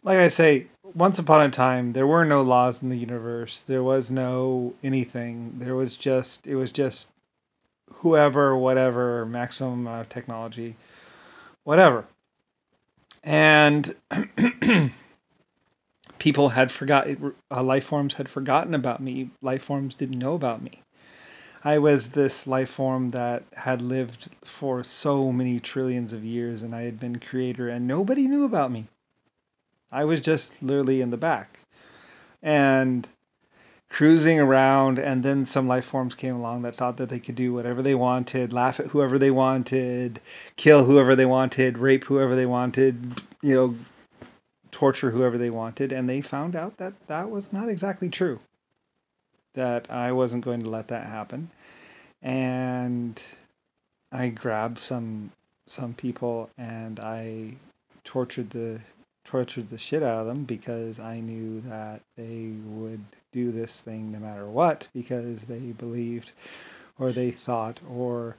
like I say, once upon a time, there were no laws in the universe. There was no anything. It was just whoever, whatever, maximum amount of technology, whatever. And people had forgotten, life forms had forgotten about me. Life forms didn't know about me. I was this life form that had lived for so many trillions of years, and I had been creator, and nobody knew about me. I was just literally in the back. And cruising around, and then some life forms came along that thought that they could do whatever they wanted, laugh at whoever they wanted, kill whoever they wanted, rape whoever they wanted, torture whoever they wanted, and they found out that that was not exactly true. That I wasn't going to let that happen, and I grabbed some people and I tortured the tortured the shit out of them because I knew that they would do this thing no matter what because they believed or they thought or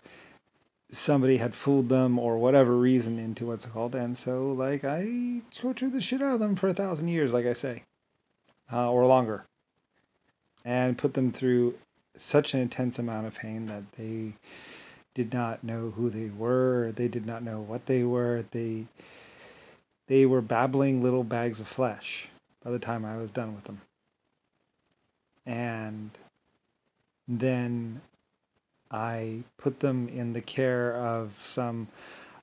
somebody had fooled them or whatever reason into what's called. And so, like, I tortured the shit out of them for 1,000 years, like I say, or longer, and put them through such an intense amount of pain that they did not know who they were. They did not know what they were. They were babbling little bags of flesh by the time I was done with them. And then I put them in the care of some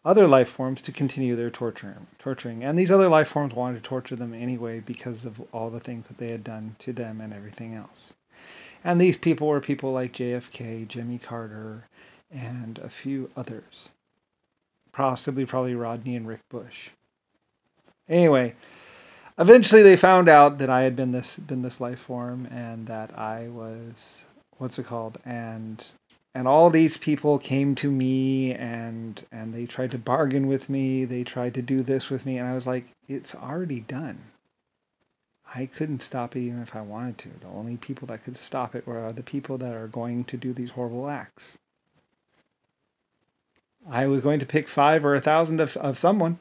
other life forms to continue their torturing. And these other life forms wanted to torture them anyway because of all the things that they had done to them and everything else. And these people were people like JFK, Jimmy Carter, and a few others. Probably Rodney and Rick Bush. Anyway, eventually they found out that I had been this life form and that I was and all these people came to me and they tried to bargain with me. They tried to do this with me, and I was like, it's already done. I couldn't stop it even if I wanted to. The only people that could stop it were the people that are going to do these horrible acts. I was going to pick 5 or 1,000 of someone.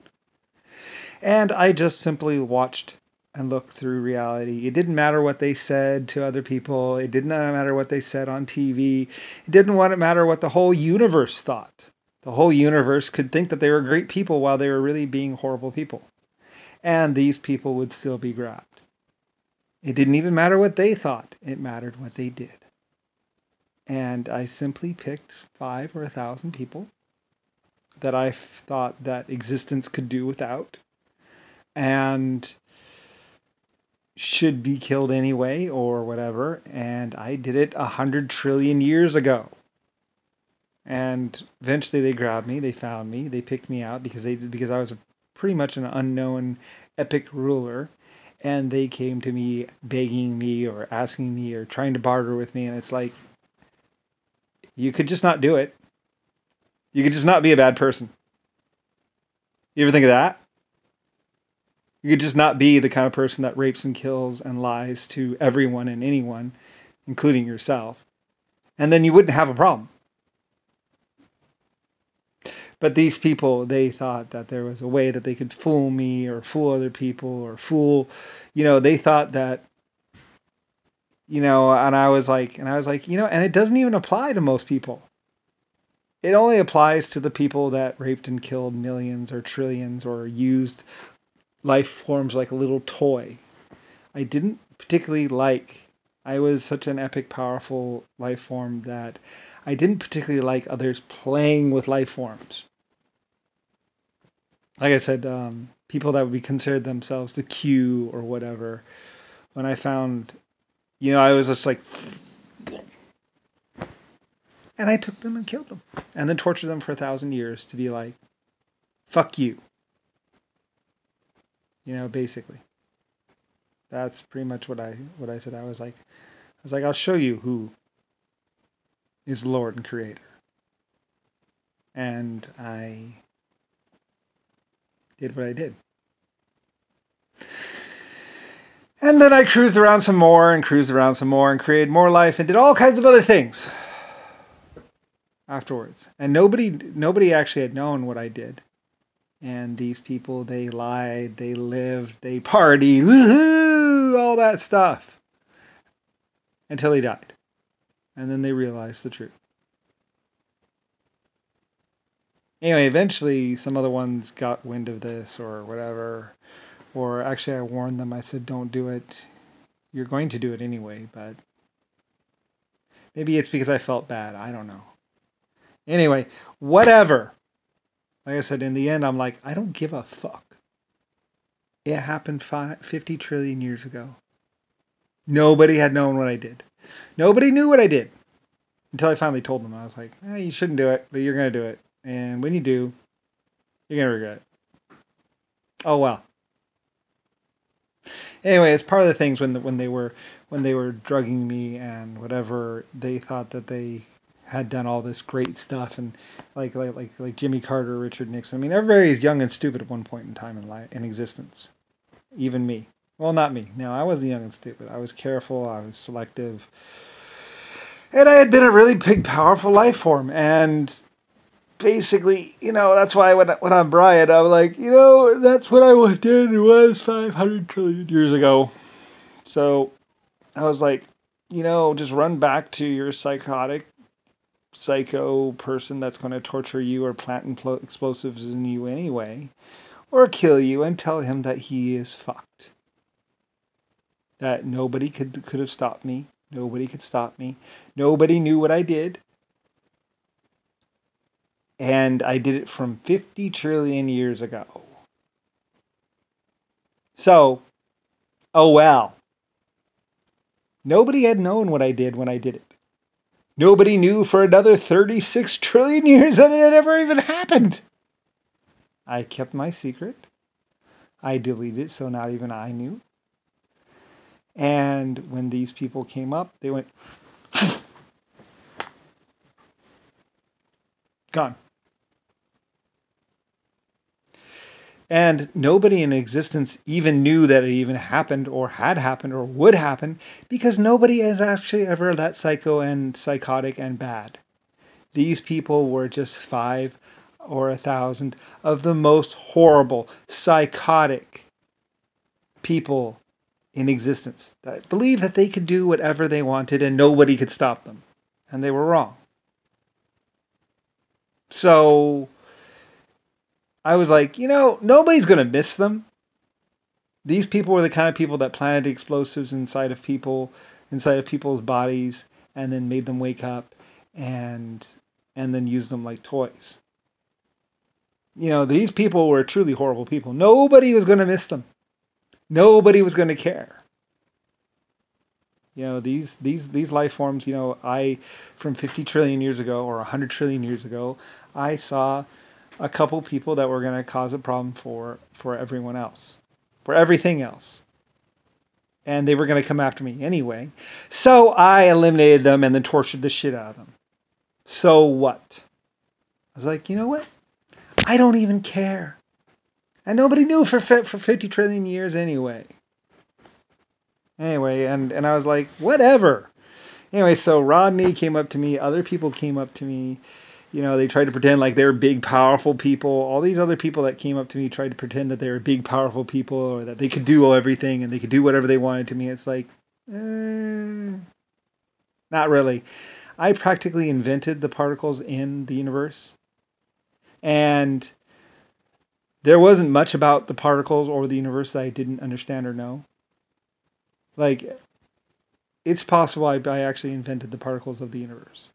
And I just simply watched and looked through reality. It didn't matter what they said to other people. It did not matter what they said on TV. It didn't matter what the whole universe thought. The whole universe could think that they were great people while they were really being horrible people. And these people would still be grabbed. It didn't even matter what they thought. It mattered what they did. And I simply picked 5 or 1,000 people that I thought that existence could do without and should be killed anyway or whatever. And I did it 100 trillion years ago. And eventually they grabbed me, they found me, they picked me out because I was pretty much an unknown epic ruler. And they came to me begging me or asking me or trying to barter with me. And it's like, you could just not do it. You could just not be a bad person. You ever think of that? You could just not be the kind of person that rapes and kills and lies to everyone and anyone, including yourself. And then you wouldn't have a problem. But these people, they thought that there was a way that they could fool me or fool other people or fool, they thought that, and I was like, and it doesn't even apply to most people. It only applies to the people that raped and killed millions or trillions or used life forms like a little toy. I didn't particularly I was such an epic, powerful life form that I didn't particularly like others playing with life forms. Like I said, people that would be considered themselves the Q or whatever. When I found, I was just like, and I took them and killed them, and then tortured them for 1,000 years to be like, fuck you. Basically. That's pretty much what I said. I was like, I'll show you who is Lord and Creator. And I did what I did. And then I cruised around some more and created more life and did all kinds of other things afterwards. And nobody actually had known what I did. And these people, they lied, they lived, they partied, woohoo, all that stuff. Until they died. And then they realized the truth. Anyway, eventually some other ones got wind of this or whatever. Or actually I warned them, I said, don't do it. You're going to do it anyway, but maybe it's because I felt bad. I don't know. Anyway, whatever. Like I said, in the end, I'm like, I don't give a fuck. It happened 50 trillion years ago. Nobody had known what I did. Nobody knew what I did. Until I finally told them. I was like, you shouldn't do it, but you're going to do it. And when you do, you're going to regret it. Oh, well. Anyway, it's part of the things when they were drugging me and whatever, they thought that they had done all this great stuff, and like Jimmy Carter, Richard Nixon. I mean, everybody's young and stupid at one point in time in existence. Even me. Well, not me. No, I wasn't young and stupid. I was careful. I was selective. And I had been a really big, powerful life form. And basically, that's why when I'm Brian, I'm like, that's what I did. It was 500 trillion years ago. So I was like, just run back to your psycho person that's going to torture you or plant explosives in you anyway, or kill you, and tell him that he is fucked. That nobody could have stopped me. Nobody could stop me. Nobody knew what I did. And I did it from 50 trillion years ago. So, oh well. Nobody had known what I did when I did it. Nobody knew for another 36 trillion years that it had ever even happened. I kept my secret. I deleted it so not even I knew. And when these people came up, they went, gone. And nobody in existence even knew that it even happened or had happened or would happen, because nobody is actually ever that psycho and psychotic and bad. These people were just 5 or 1,000 of the most horrible, psychotic people in existence that believed that they could do whatever they wanted and nobody could stop them. And they were wrong. So I was like, nobody's going to miss them. These people were the kind of people that planted explosives inside of people's bodies, and then made them wake up and then use them like toys. These people were truly horrible people. Nobody was going to miss them. Nobody was going to care. These life forms, from 50 trillion years ago or 100 trillion years ago, I saw a couple people that were going to cause a problem for everyone else, for everything else. And they were going to come after me anyway. So I eliminated them and then tortured the shit out of them. So what? I was like, you know what? I don't even care. And nobody knew for 50 trillion years anyway. Anyway, and I was like, whatever. Anyway, so Rodney came up to me. Other people came up to me. They tried to pretend like they were big, powerful people. All these other people that came up to me tried to pretend that they were big, powerful people, or that they could do everything and they could do whatever they wanted to me. It's like, not really. I practically invented the particles in the universe. And there wasn't much about the particles or the universe that I didn't understand or know. Like, it's possible I actually invented the particles of the universe.